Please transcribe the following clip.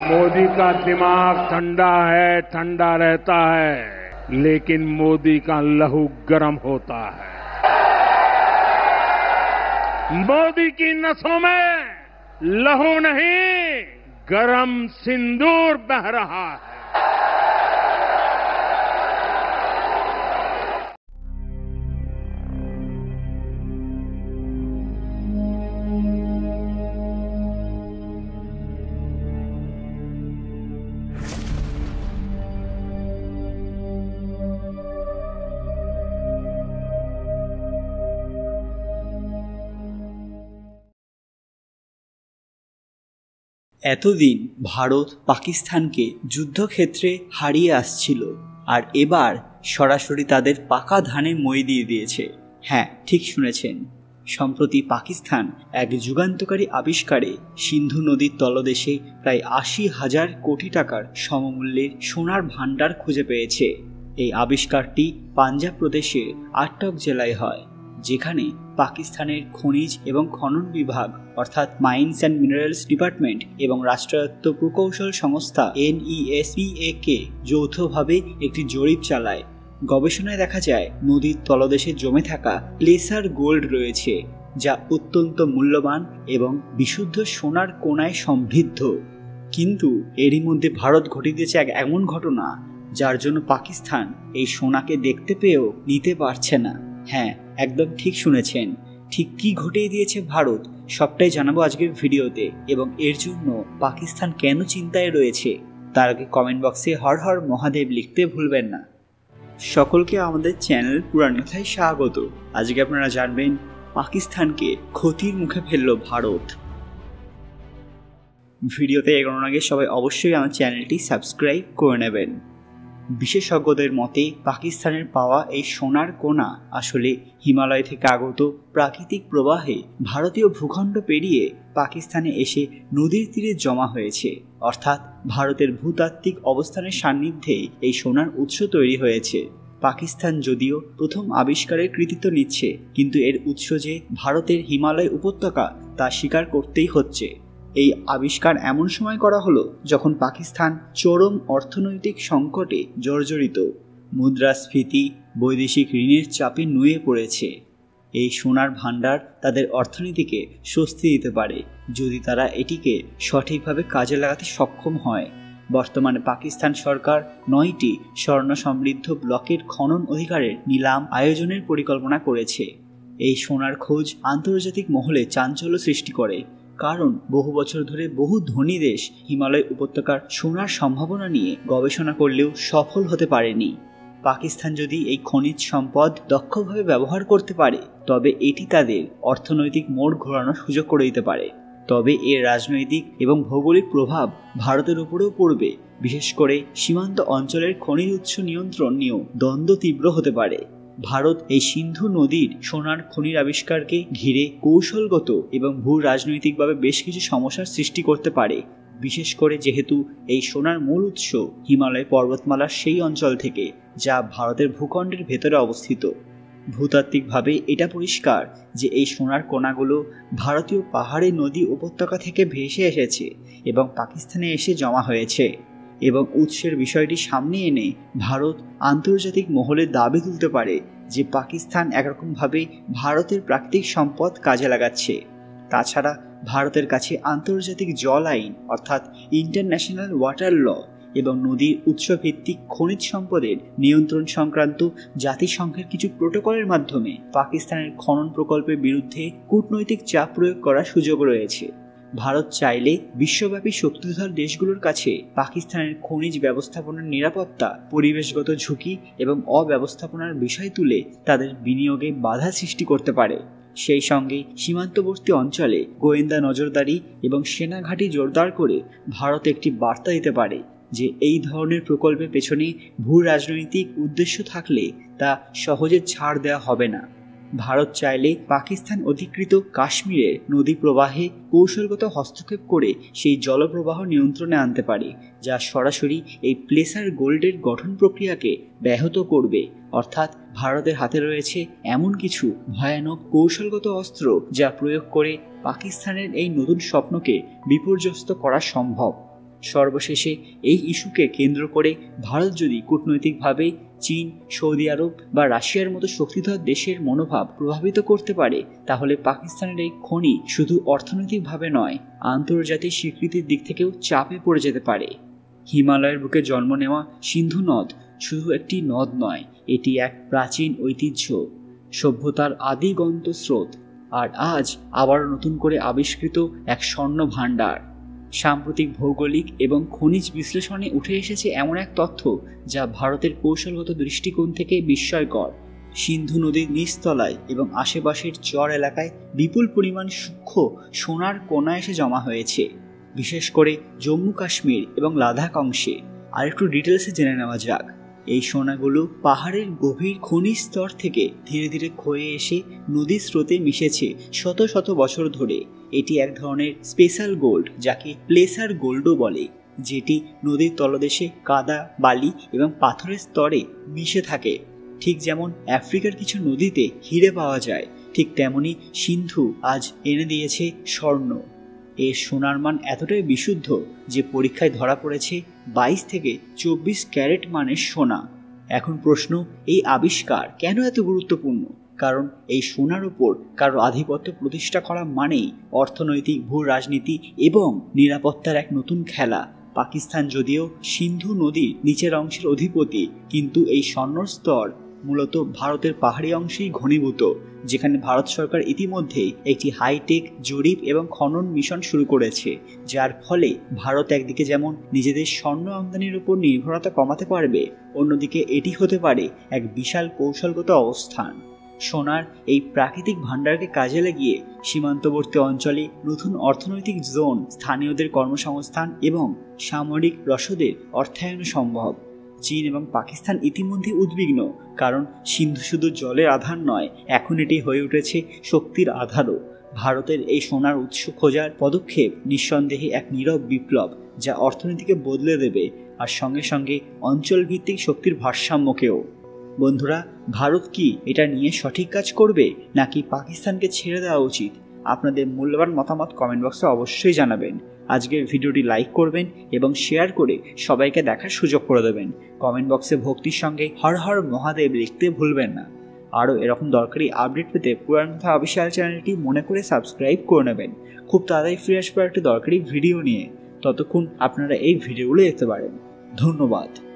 मोदी का दिमाग ठंडा है, ठंडा रहता है, लेकिन मोदी का लहू गर्म होता है। मोदी की नसों में लहू नहीं, गरम सिंदूर बह रहा है। এতদিন ভারত পাকিস্তানকে যুদ্ধক্ষেত্রে হারিয়ে আসছিল, আর এবার সরাসরি তাদের পাকা ধানে মই দিয়ে দিয়েছে। হ্যাঁ, ঠিক শুনেছেন, সম্প্রতি পাকিস্তান এক যুগান্তকারী আবিষ্কারে সিন্ধু নদীর তলদেশে প্রায় ৮০,০০০ কোটি টাকার সমমূল্যের সোনার ভাণ্ডার খুঁজে পেয়েছে। এই আবিষ্কারটি পাঞ্জাব প্রদেশের আটক জেলায় হয়, যেখানে পাকিস্তানের খনিজ এবং খনন বিভাগ অর্থাৎ মাইন্স অ্যান্ড মিনারেলস ডিপার্টমেন্ট এবং রাষ্ট্রায়ত্ত প্রকৌশল সংস্থা NESPAK যৌথভাবে একটি জরিপ চালায়। গবেষণায় দেখা যায় নদীর তলদেশে জমে থাকা প্লেসার গোল্ড রয়েছে, যা অত্যন্ত মূল্যবান এবং বিশুদ্ধ সোনার কোনায় সমৃদ্ধ। কিন্তু এরই মধ্যে ভারত ঘটিয়ে দিয়েছে এক এমন ঘটনা, যার জন্য পাকিস্তান এই সোনাকে দেখতে পেয়েও নিতে পারছে না। হ্যাঁ, একদম ঠিক শুনেছেন, ঠিক কি ঘটিয়ে দিয়েছে ভারত সবটাই জানাবো আজকের ভিডিওতে। এবং এর জন্য পাকিস্তান কেন চিন্তায় রয়েছে তার আগে কমেন্ট বক্সে হর হর মহাদেব লিখতে ভুলবেন না। সকলকে আমাদের চ্যানেল পুরান কথায় স্বাগত। আজকে আপনারা জানবেন পাকিস্তানকে ক্ষতির মুখে ফেলল ভারত। ভিডিওতে এগোনোর আগে সবাই অবশ্যই আমার চ্যানেলটি সাবস্ক্রাইব করে নেবেন। বিশেষজ্ঞদের মতে পাকিস্তানের পাওয়া এই সোনার কোনা আসলে হিমালয় থেকে আগত প্রাকৃতিক প্রবাহে ভারতীয় ভূখণ্ড পেরিয়ে পাকিস্তানে এসে নদীর তীরে জমা হয়েছে। অর্থাৎ ভারতের ভূতাত্ত্বিক অবস্থানের সান্নিধ্যে এই সোনার উৎস তৈরি হয়েছে। পাকিস্তান যদিও প্রথম আবিষ্কারের কৃতিত্ব নিচ্ছে, কিন্তু এর উৎস যে ভারতের হিমালয় উপত্যকা তা স্বীকার করতেই হচ্ছে। এই আবিষ্কার এমন সময় করা হলো যখন পাকিস্তান চরম অর্থনৈতিক সংকটে জর্জরিত, মুদ্রাস্ফীতি, বৈদেশিক ঋণের চাপে নুয়ে পড়েছে। এই সোনার ভাণ্ডার তাদের অর্থনীতিকে স্বস্তি দিতে পারে যদি তারা এটিকে সঠিকভাবে কাজে লাগাতে সক্ষম হয়। বর্তমানে পাকিস্তান সরকার ৯টি স্বর্ণ সমৃদ্ধ ব্লকের খনন অধিকারের নিলাম আয়োজনের পরিকল্পনা করেছে। এই সোনার খোঁজ আন্তর্জাতিক মহলে চাঞ্চল্য সৃষ্টি করে, কারণ বহু বছর ধরে বহু ধনী দেশ হিমালয় উপত্যকার সোনার সম্ভাবনা নিয়ে গবেষণা করলেও সফল হতে পারেনি। পাকিস্তান যদি এই খনিজ সম্পদ দক্ষভাবে ব্যবহার করতে পারে, তবে এটি তাদের অর্থনৈতিক মোড় ঘোরানোর সুযোগ করে দিতে পারে। তবে এর রাজনৈতিক এবং ভৌগোলিক প্রভাব ভারতের উপরেও পড়বে। বিশেষ করে সীমান্ত অঞ্চলের খনিজ উৎস নিয়ন্ত্রণ নিয়েও দ্বন্দ্ব তীব্র হতে পারে। ভারত এই সিন্ধু নদীর সোনার খনির আবিষ্কারকে ঘিরে কৌশলগত এবং ভূ রাজনৈতিকভাবে বেশ কিছু সমস্যার সৃষ্টি করতে পারে, বিশেষ করে যেহেতু এই সোনার মূল উৎস হিমালয় পর্বতমালার সেই অঞ্চল থেকে, যা ভারতের ভূখণ্ডের ভেতরে অবস্থিত। ভূতাত্ত্বিকভাবে এটা পরিষ্কার যে এই সোনার কোনাগুলো ভারতীয় পাহাড়ি নদী উপত্যকা থেকে ভেসে এসেছে এবং পাকিস্তানে এসে জমা হয়েছে। এবং উৎসের বিষয়টি সামনে এনে ভারত আন্তর্জাতিক মহলে দাবি তুলতে পারে যে পাকিস্তান একরকমভাবে ভারতের প্রাকৃতিক সম্পদ কাজে লাগাচ্ছে। তাছাড়া ভারতের কাছে আন্তর্জাতিক জল আইন অর্থাৎ ইন্টারন্যাশনাল ওয়াটার ল এবং নদীর উৎসভিত্তিক খনিজ সম্পদের নিয়ন্ত্রণ সংক্রান্ত জাতিসংঘের কিছু প্রোটোকলের মাধ্যমে পাকিস্তানের খনন প্রকল্পের বিরুদ্ধে কূটনৈতিক চাপ প্রয়োগ করার সুযোগ রয়েছে। ভারত চাইলে বিশ্বব্যাপী শক্তিধর দেশগুলোর কাছে পাকিস্তানের খনিজ ব্যবস্থাপনার নিরাপত্তা, পরিবেশগত ঝুঁকি এবং অব্যবস্থাপনার বিষয় তুলে তাদের বিনিয়োগে বাধা সৃষ্টি করতে পারে। সেই সঙ্গে সীমান্তবর্তী অঞ্চলে গোয়েন্দা নজরদারি এবং সেনাঘাঁটি জোরদার করে ভারত একটি বার্তা দিতে পারে যে এই ধরনের প্রকল্পের পেছনে ভূ রাজনৈতিক উদ্দেশ্য থাকলে তা সহজে ছাড় দেওয়া হবে না। ভারত চাইলে পাকিস্তান অধিকৃত কাশ্মীরের নদী প্রবাহে কৌশলগত হস্তক্ষেপ করে সেই জলপ্রবাহ নিয়ন্ত্রণে আনতে পারে, যা সরাসরি এই প্লেসার গোল্ডের গঠন প্রক্রিয়াকে ব্যাহত করবে। অর্থাৎ ভারতের হাতে রয়েছে এমন কিছু ভয়ানক কৌশলগত অস্ত্র যা প্রয়োগ করে পাকিস্তানের এই নতুন স্বপ্নকে বিপর্যস্ত করা সম্ভব। সর্বশেষে এই ইস্যুকে কেন্দ্র করে ভারত যদি কূটনৈতিকভাবে চীন, সৌদি আরব বা রাশিয়ার মতো শক্তিধর দেশের মনোভাব প্রভাবিত করতে পারে, তাহলে পাকিস্তানের এই খনি শুধু অর্থনৈতিকভাবে নয়, আন্তর্জাতিক স্বীকৃতির দিক থেকেও চাপে পড়ে যেতে পারে। হিমালয়ের বুকে জন্ম নেওয়া সিন্ধু নদ শুধু একটি নদ নয়, এটি এক প্রাচীন ঐতিহ্য, সভ্যতার আদি গন্তস্রোত, আর আজ আবার নতুন করে আবিষ্কৃত এক স্বর্ণ ভাণ্ডার। সাম্প্রতিক ভৌগোলিক এবং খনিজ বিশ্লেষণে উঠে এসেছে এমন এক তথ্য যা ভারতের কৌশলগত দৃষ্টিকোণ থেকে বিস্ময়কর। সিন্ধু নদীর নিচতলায় এবং আশেপাশের চর এলাকায় বিপুল পরিমাণ সূক্ষ্ম সোনার কণা এসে জমা হয়েছে, বিশেষ করে জম্মু কাশ্মীর এবং লাদাখ অংশে। আর একটু ডিটেলসে জেনে নেওয়া যাক। এই সোনাগুলো পাহাড়ের গভীর খনিজ স্তর থেকে ধীরে ধীরে ক্ষয়ে এসে নদীর স্রোতে মিশেছে শত শত বছর ধরে। এটি এক ধরনের স্পেশাল গোল্ড, যাকে প্লেসার গোল্ডও বলে, যেটি নদীর তলদেশে কাদা, বালি এবং পাথরের স্তরে মিশে থাকে। ঠিক যেমন আফ্রিকার কিছু নদীতে হিরে পাওয়া যায়, ঠিক তেমনি সিন্ধু আজ এনে দিয়েছে স্বর্ণ। এর সোনার মান এতটাই বিশুদ্ধ যে পরীক্ষায় ধরা পড়েছে 22 থেকে 24 ক্যারেট মানের সোনা। এখন প্রশ্ন, এই আবিষ্কার কেন এত গুরুত্বপূর্ণ? কারণ এই সোনার উপর কারো আধিপত্য প্রতিষ্ঠা করা মানেই অর্থনৈতিক, ভূ রাজনীতি এবং নিরাপত্তার এক নতুন খেলা। পাকিস্তান যদিও সিন্ধু নদীর নিচের অংশের অধিপতি, কিন্তু এই স্বর্ণর স্তর মূলত ভারতের পাহাড়ি অংশেই ঘনীভূত, যেখানে ভারত সরকার ইতিমধ্যেই একটি হাইটেক জরিপ এবং খনন মিশন শুরু করেছে, যার ফলে ভারত একদিকে যেমন নিজেদের স্বর্ণ আমদানির উপর নির্ভরতা কমাতে পারবে, অন্যদিকে এটি হতে পারে এক বিশাল কৌশলগত অবস্থান। সোনার এই প্রাকৃতিক ভাণ্ডারকে কাজে লাগিয়ে সীমান্তবর্তী অঞ্চলে নতুন অর্থনৈতিক জোন, স্থানীয়দের কর্মসংস্থান এবং সামরিক রসদের অর্থায়ন সম্ভব। চীন এবং পাকিস্তান ইতিমধ্যে উদ্বিগ্ন, কারণ সিন্ধু শুধু জলের আধার নয়, এখন এটি হয়ে উঠেছে শক্তির আধারও। ভারতের এই সোনার উৎস খোঁজার পদক্ষেপ নিঃসন্দেহে এক নীরব বিপ্লব, যা অর্থনীতিকে বদলে দেবে, আর সঙ্গে সঙ্গে অঞ্চলভিত্তিক শক্তির ভারসাম্যকেও। বন্ধুরা, ভারত কি এটা নিয়ে সঠিক কাজ করবে, নাকি পাকিস্তানকে ছেড়ে দেওয়া উচিত? আপনাদের মূল্যবান মতামত কমেন্ট বক্সে অবশ্যই জানাবেন। আজকের ভিডিওটি লাইক করবেন এবং শেয়ার করে সবাইকে দেখার সুযোগ করে দেবেন। কমেন্ট বক্সে ভক্তির সঙ্গে হর হর মহাদেব লিখতে ভুলবেন না। আরও এরকম দরকারি আপডেট পেতে পুরাণ কথা অফিসিয়াল চ্যানেলটি মনে করে সাবস্ক্রাইব করে নেবেন। খুব তাড়াতাড়ি ফিরে আসবো একটি দরকারি ভিডিও নিয়ে। ততক্ষণ আপনারা এই ভিডিওগুলো দেখতে পারেন। ধন্যবাদ।